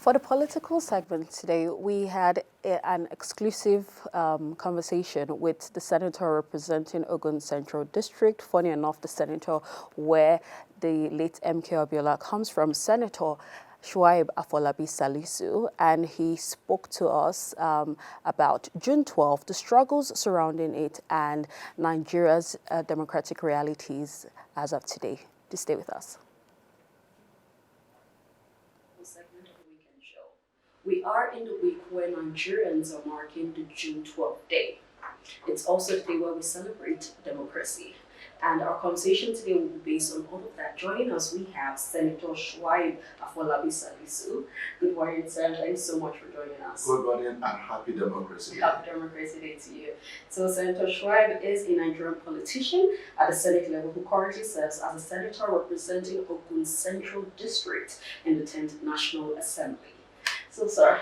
For the political segment today, we had an exclusive conversation with the senator representing Ogun Central District. Funny enough, the senator where the late MK Abiola comes from, Senator Shuaib Afolabi Salisu, and he spoke to us about June 12th, the struggles surrounding it, and Nigeria's democratic realities as of today. Do stay with us. Segment of the weekend show. We are in the week where Nigerians are marking the June 12th day. It's also the day where we celebrate democracy. And our conversation today will be based on all of that. Joining us, we have Senator Shuaib Afolabi Salisu. Good morning, sir. Thanks so much for joining us. Good morning and happy Democracy Day. Happy Democracy Day to you. So Senator Shuaib is a Nigerian politician at the Senate level who currently serves as a senator representing Ogun Central District in the 10th National Assembly. So, sir,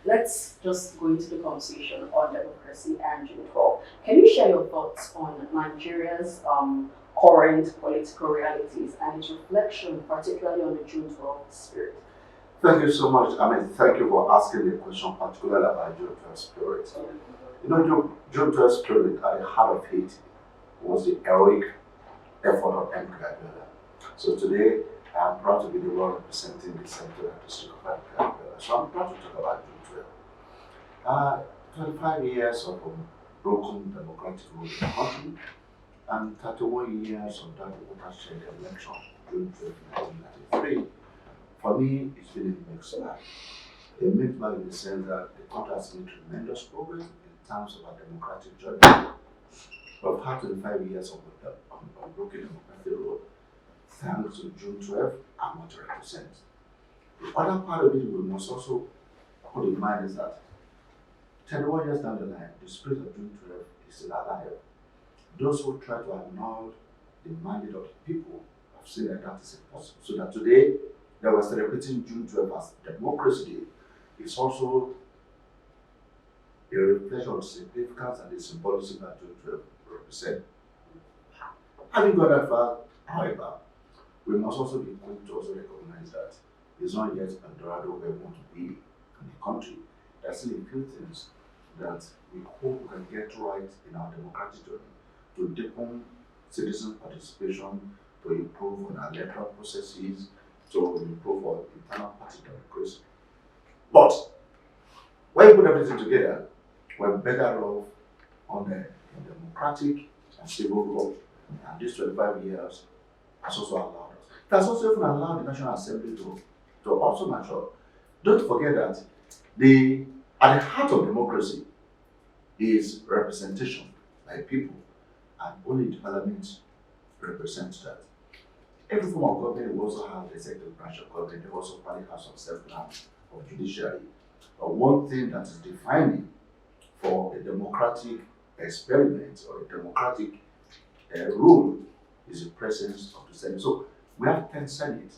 let's just go into the conversation on democracy and June 12. Can you share your thoughts on Nigeria's current political realities and its reflection, particularly on the June 12 spirit? Thank you so much. Thank you for asking the question, particularly about June 12 spirit. You know, June 12 spirit at the heart of it was the heroic effort of MK Abiola. So today, I am proud to be the one representing the Central District of MK Abiola. So I'm proud to talk about June 12. 25 years of broken democratic rule in the country and 31 years of that watershed election, June 12, 1993. For me, it's been a mixed bag. A mixed bag in the sense that the country has made tremendous progress in terms of our democratic journey. We've had 25 years of broken democratic rule, thanks to June 12 and what it represents. The other part of it we must also put in mind is that 31 years down the line, the spirit of June 12 is still alive. Those who try to annul the mandate of the people have seen that that is impossible. So that today, that we're celebrating June 12 as Democracy Day is also a reflection of the significance and the symbolism that June 12 represents. Having gone that far, however, we must also be quick to also recognize that it's not yet Eldorado where we want to be in the country. There are still a few things that we hope we can get right in our democratic journey to deepen citizen participation, to improve on our electoral processes, to improve our internal party democracy. But when you put everything together, we're better off on a democratic and civil rule. And these 25 years has also allowed us. It has also even allowed the National Assembly to also mature. Don't forget that at the heart of democracy is representation by people, and only development represents that. Every form of government will also have the executive branch of government. They also probably have some self-government of judiciary. But one thing that is defining for a democratic experiment or a democratic rule is the presence of the Senate. So we have 10 Senate.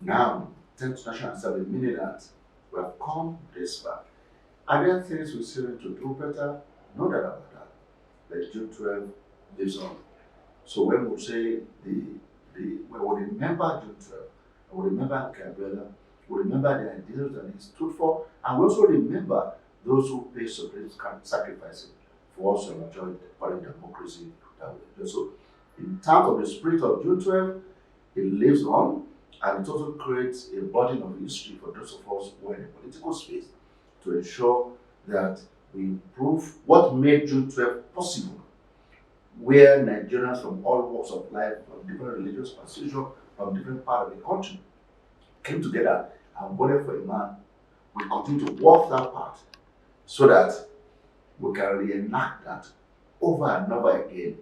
Now, 10th National Assembly, meaning that we have come this far. Are there things we still need to do better? No doubt about that. But June 12 lives on. So when we say when we remember June 12, we remember MK Abiola, we remember the ideals that he stood for, and we also remember those who paid supreme sacrifices for us to enjoy the current democracy that we enjoy. So in terms of the spirit of June 12, it lives on, and it also creates a burden of history for those of us who are in the political space to ensure that we improve what made June 12 possible, where Nigerians from all walks of life, from different religious persuasions, from different parts of the country, came together and voted for a man. We continue to walk that path so that we can reenact that over and over again.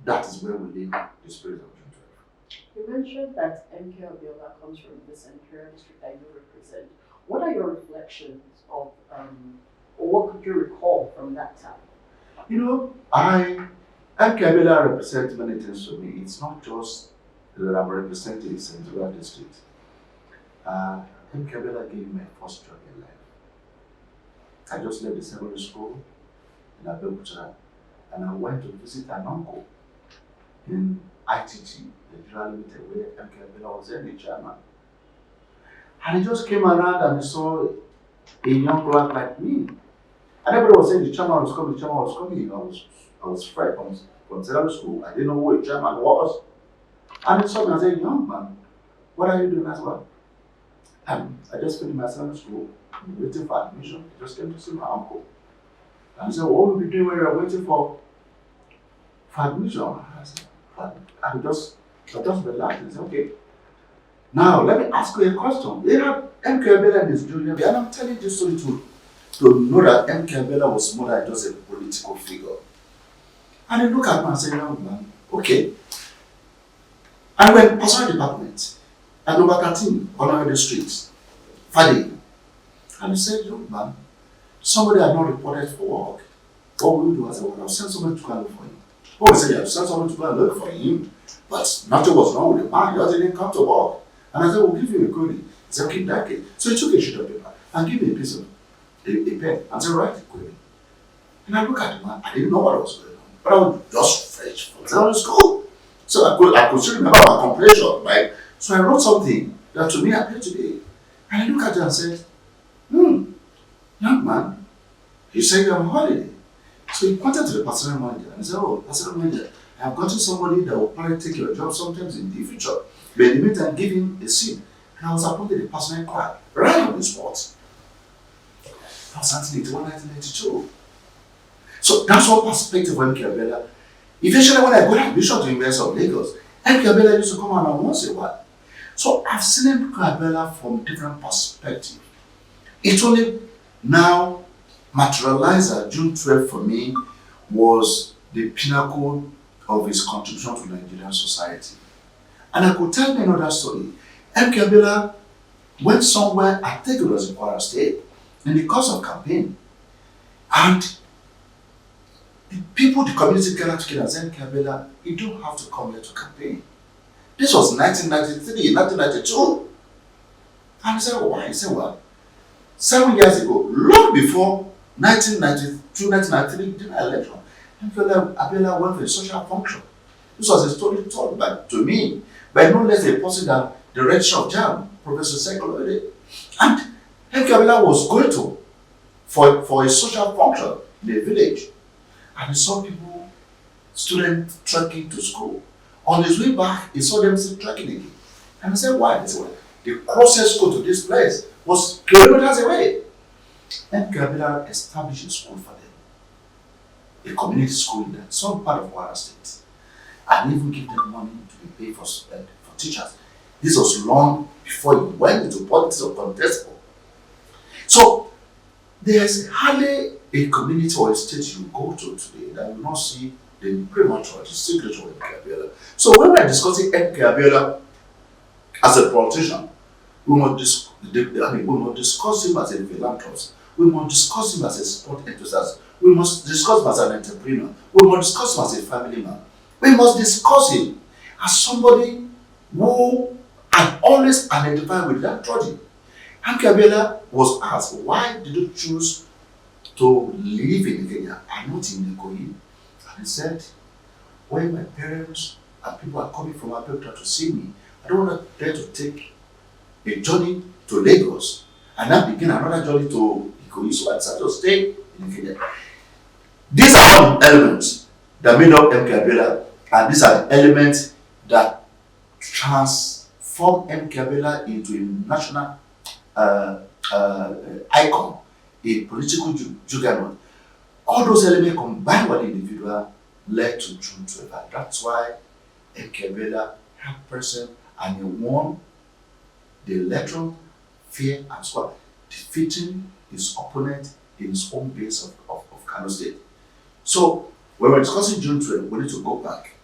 That is where we live the spirit of June 12. You mentioned that MK Abiola comes from the Central District that you represent. What are your reflections of, or what could you recall from that time? You know, MK Abiola represents many things to me. It's not just that I'm representing the Central District. MK Abiola gave me my first job in life. I just left the secondary school in Abeokuta, and I went to visit an uncle in ITT, the Nigeria Limited, where MK Abiola was then the chairman. And he just came around and he saw a young lad like me. And everybody was saying the chairman was coming, the chairman was coming. I was fried from secondary school. I didn't know who a chairman was. And he saw me and said, young man, what are you doing as well? I just finished my secondary school, I'm waiting for admission. I just came to see my uncle. And he said, what will you be doing when you're waiting for admission? I said, I just relaxed and said, okay. Now, let me ask you a question. You have M. Abela and his junior, and I'm telling this story to know that M. Abela was more than just a political figure. And he looked at me and said, young man, okay. I went personal department at number 13 on the streets, Friday. And he said, young man, somebody had not reported for work. What will you do? I said, well, I'll send somebody to go and look for him. Oh, he said, I'll send somebody to go and look for him. But nothing was wrong with the man, he just didn't come to work. And I said, we'll give you a query. He said, okay, that case. So he took a sheet of paper and gave me a piece of a pen and said, write the query. And I looked at the man, I didn't know what was going on. But I was just fresh from secondary school. So I could still remember my completion, right? So I wrote something that to me appeared to be. And I looked at it and said, young man, you said you're on holiday. So he pointed to the personnel manager and he said, oh, personnel manager, I have gotten somebody that will probably take your job sometimes in the future. But in the meantime, give him a seat. And I was appointed a personnel clerk right on the spot. That was 1981, 1992. So that's one perspective of M.K. Abela. Eventually, when I got admission to the University of Lagos, M.K. Abela used to come around once in a while. So I've seen M.K. Abela from different perspectives. It only now materialized that June 12 for me was the pinnacle of his contribution to Nigerian society. And I could tell me another story. M.K. Abela went somewhere, I think it was in Kwara State, in the course of campaign. And the community gathered together and said, M.K. Abela, you don't have to come here to campaign. This was 1993, 1992. And I said, well, why? He said, well, 7 years ago, long before 1992, 1993 general election, M.K. Abela went for a social function. This was a story told to me by no less a person than the registrar of JAM, Professor Sekolode. And M.K. Abela was going to for a social function in a village. And he saw people, students trekking to school. On his way back, he saw them still trekking again. And I said, why? He said, well, the closest school to this place was kilometers away. And Kabila established a school for them, a community school in some part of Kwara State, and even give them money to be paid for teachers. This was long before he went into politics or contest. So there's hardly a community or a state you go to today that will not see the premature, the signature of M.K. Abela. So when we're discussing M.K. Abela as a politician, we must discuss him as a philanthropist. We must discuss him as a sport enthusiast. We must discuss him as an entrepreneur. We must discuss him as a family man. We must discuss him as somebody who had always identified with that tragedy. M.K. Abela was asked, why did you choose to live in Kenya and not in Ikoyi? And he said, when my parents and people are coming from Abuja to see me, I don't want them to take a journey to Lagos and then begin another journey to Ikoyi, so I decided to stay in Kenya. These are all the elements that made up M.K. Abela, and these are the elements that transform M.K. Abela into a national icon, a political juggernaut. All those elements combined with the individual led to June 12. And that's why M.K. Abela had present and he won the electoral fair as well, defeating his opponent in his own base of Kano State. So when we're discussing June 12, we need to go back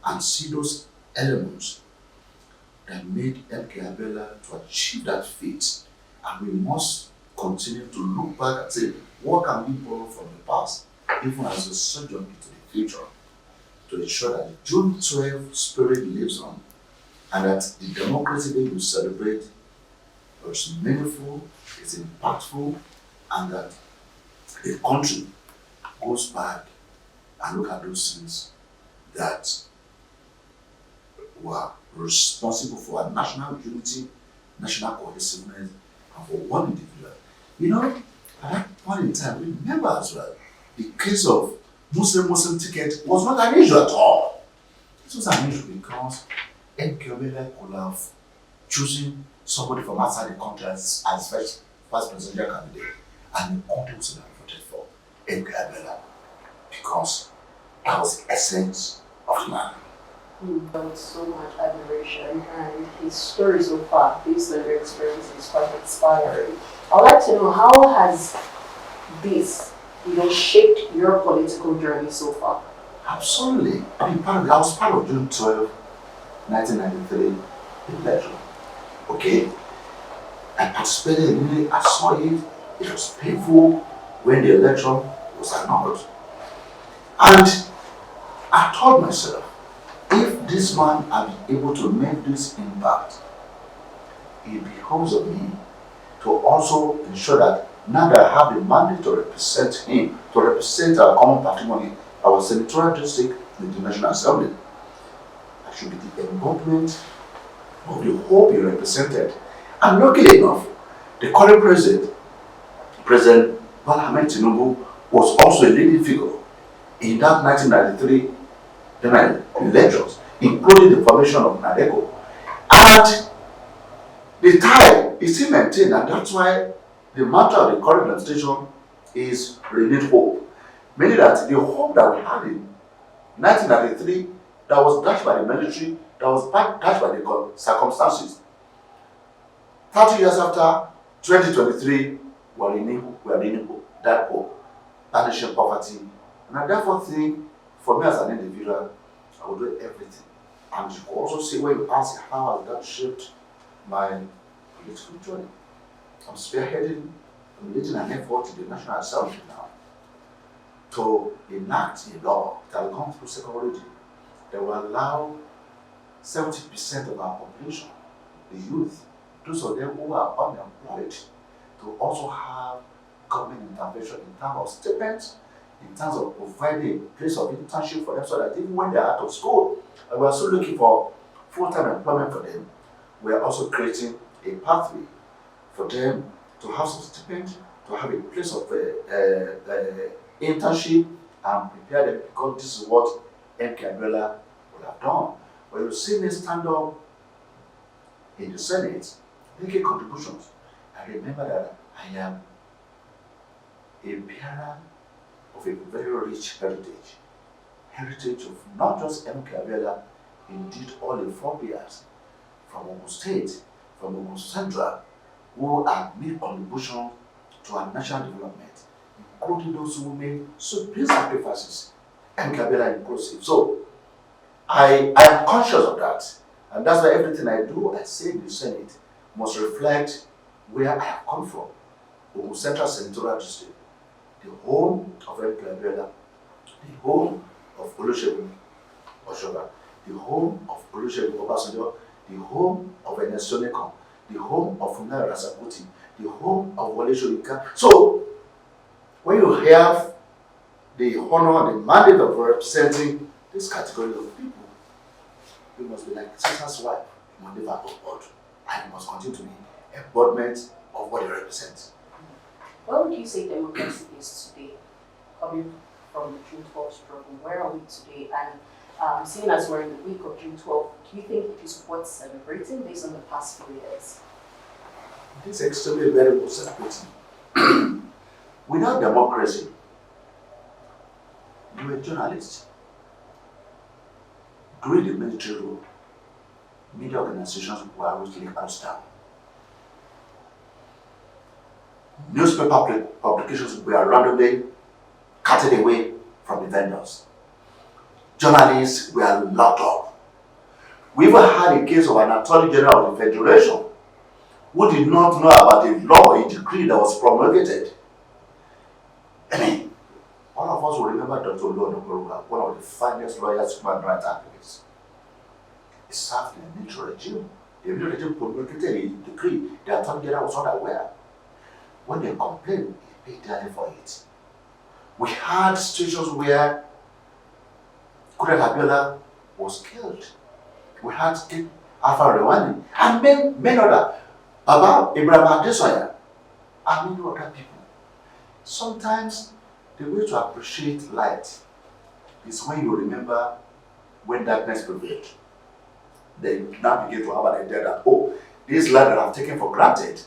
and see those elements that made M.K. Abela to achieve that feat. And we must continue to look back and say, what can we borrow from the past, even as we sojourn into the future, to ensure that the June 12 spirit lives on, and that the democracy that we celebrate is meaningful, is impactful, and that the country goes back and look at those things that were responsible for our national unity national cohesiveness, and for one individual. You know, at that point in time, remember as well, the case of Muslim ticket was not an issue at all. It was an issue because MKOBela could have chosen somebody from outside the country as vice presidential candidate, and the country would have voted for MKOBela because that was the essence of the man. With so much admiration, and his story so far, based on your experience, is quite inspiring. I'd like to know, how has this, shaped your political journey so far? Absolutely. I mean, I was part of June 12, 1993 election. Okay? I participated in it, I saw it, it was painful when the election was annulled. And I told myself, if this man had been able to make this impact, it becomes of me to also ensure that now that I have the mandate to represent him, to represent our common patrimony, our senatorial district in the National Assembly, I should be the embodiment of the hope he represented. And luckily enough, the current President Bola Ahmed Tinubu, was also a leading figure in that 1993 general elections, including the formation of NADECO. And the tie is still maintained, and that's why the mantra of the current administration is renewed hope. Meaning that the hope that we had in 1993, that was dashed by the military, that was dashed by the circumstances. 30 years after, 2023, we are renewing hope, that hope, banishing poverty. And I therefore think, for me as an individual, I will do everything. And you can also see, when you ask how has that shaped my political journey. I'm spearheading, I'm leading an effort in the National Assembly now to enact a law that will come through second reading that will allow 70% of our population, the youth, those of them who are unemployed, to also have government intervention in terms of stipends, in terms of providing a place of internship for them, so that even when they are out of school, and we are still looking for full-time employment for them, we are also creating a pathway for them to have some stipend, to have a place of internship, and prepare them, because this is what MKOBela would have done. When you see me stand up in the Senate, making contributions, I remember that I am a bearer of a very rich heritage of not just MKOBela, indeed all the forebears from Ogun State, from Ogun Central, who have made contributions to our national development, including those who made supreme sacrifices, MKOBela inclusive. So I am conscious of that, and that's why everything I do, I say in the Senate, must reflect where I have come from. Ogun Central Senatorial District, the home of MKOBela, the home of Olusegun Oshoba, the home of Olusegun Obasanjo, the home of Enesonekon, the home of Funai Rasakuti, the home of Wole Soyinka. So, when you have the honor and the mandate of representing this category of people, you must be like Caesar's wife, you must never upward, and you must continue to be embodiment of what you represent. What would you say democracy is today, coming from the June 12 struggle? Where are we today? And seeing as we're in the week of June 12, do you think it is worth celebrating based on the past few years? It is extremely very worth celebrating. Without democracy, you were a journalist. During the military rule, media organizations were ruthlessly closed down. Newspaper publications were randomly carted away from the vendors. Journalists were locked up. We even had a case of an Attorney General of the Federation who did not know about the law, a decree that was promulgated. I mean, all of us will remember Dr. Oluodokoruga, one of the finest lawyers, human rights activists. He served in the military regime. The military regime promulgated a decree. The Attorney General was not aware. When they complained, he paid dearly for it. We had situations where Kuret Abiola was killed. We had Alpha Rewani and many other. about Ibrahim Adesoya, and many other people. Sometimes the way to appreciate light is when you remember when darkness prevailed. Then you now begin to have an idea that, oh, this light that I've taken for granted,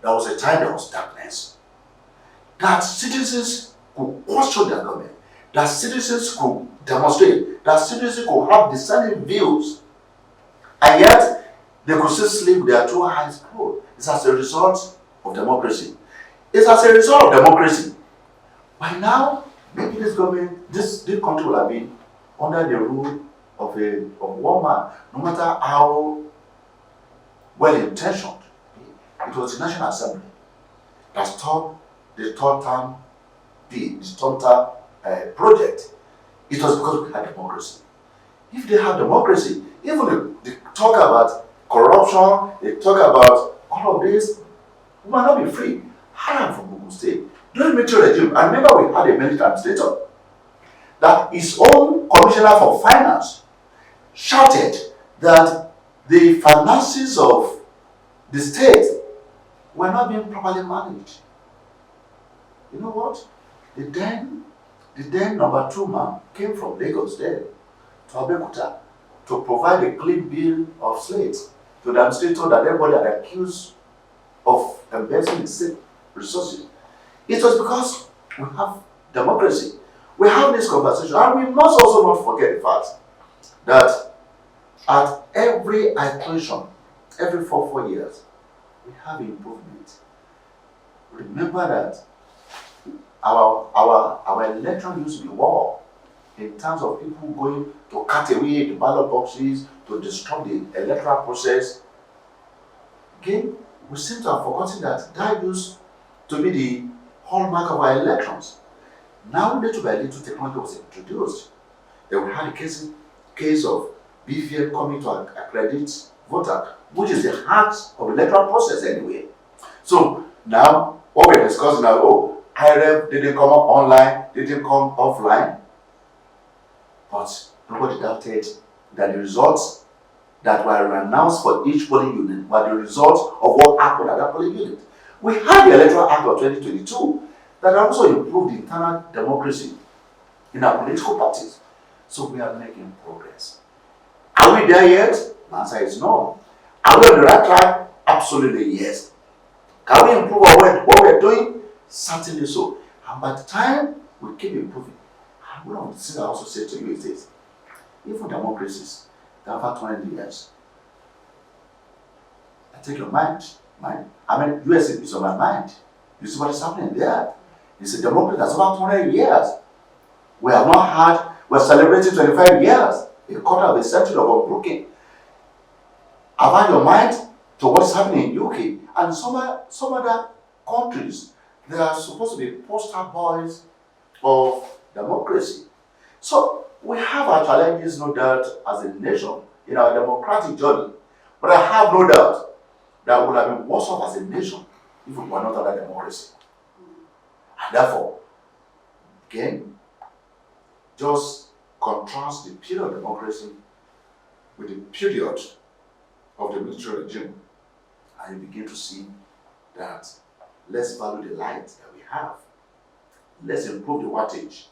there was a time there was darkness. That citizens could question their government, that citizens could demonstrate, that citizens could have discerning views, and yet they could still sleep with their two eyes closed. It's as a result of democracy. It's as a result of democracy. By now, maybe this government, this country will have been under the rule of one man, no matter how well intentioned. It was the National Assembly that stopped the third term project. It was because we had democracy. If they have democracy, even if they talk about corruption, they talk about all of this, we might not be free. I am from Ogun State. During the military regime, I remember we had a military administrator that his own commissioner for finance shouted that the finances of the state were not being properly managed. You know what? The then number 2 man came from Lagos there to Abeokuta to provide a clean bill of slates to the administrator that everybody had accused of embezzling state resources. It was because we have democracy. We have this conversation, and we must also not forget the fact that at every iteration, every 4 years, we have improvement. Remember that our election used to be war in terms of people going to cut away the ballot boxes, to disrupt the electoral process. Again, we seem to have forgotten that used to be the hallmark of our elections. Now, little by little, technology was introduced. Then we had a case of BVM coming to accredit voter, which is the heart of the electoral process anyway. So now, what we're discussing now, IREV didn't come up online, didn't come offline, but nobody doubted that the results that were announced for each polling unit were the results of what happened at that polling unit. We had the Electoral Act of 2022 that also improved the internal democracy in our political parties. So we are making progress. Are we there yet? The answer is no. Are we on the right track? Absolutely yes. Can we improve what we're doing? Certainly so. And by the time we keep improving, one of the things I also say to you is this: even democracies that have had 20 years, I take your mind. I mean, US is on my mind. You see what is happening there? It's a democracy that's about 20 years. We're celebrating 25 years, a quarter of a century of unbroken. Have had your mind to what's happening in UK and some other countries. They are supposed to be poster boys of democracy. So we have our challenges, no doubt, as a nation in our democratic journey. But I have no doubt that we would have been worse off as a nation if we were not under democracy. And therefore, again, just contrast the period of democracy with the period of the military regime, and you begin to see that let's value the light that we have. Let's improve the wattage.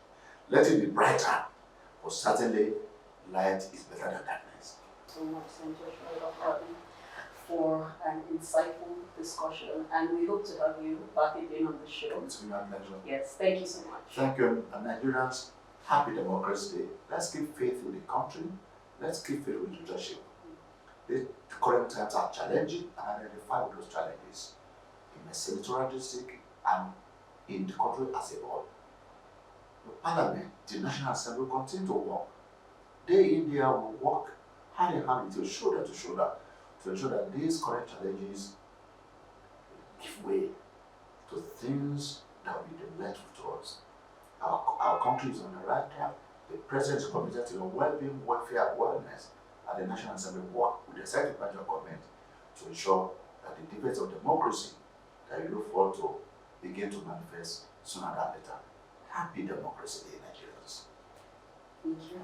Let it be brighter. But certainly, light is better than darkness. So much, Senator Shuaib, for an insightful discussion, and we hope to have you back again on the show. It's been my pleasure. Yes, thank you so much. Thank you, and Nigerians. Happy Democracy Day. Let's keep faith in the country. Let's keep faith with leadership. The current times are challenging, and identify with those challenges in the senatorial district and in the country as a whole. The Parliament, the National Assembly, will continue to work. They in there will work hand in hand with you, shoulder to shoulder, to ensure that these current challenges give way to things that will be delightful to us. Our country is on the right track. The President is committed to your well-being, welfare, wellness, and the National Assembly work with the executive branch of government to ensure that the debates of democracy that you look forward to begin to manifest sooner than later. Happy Democracy Day, Nigerians. Thank you.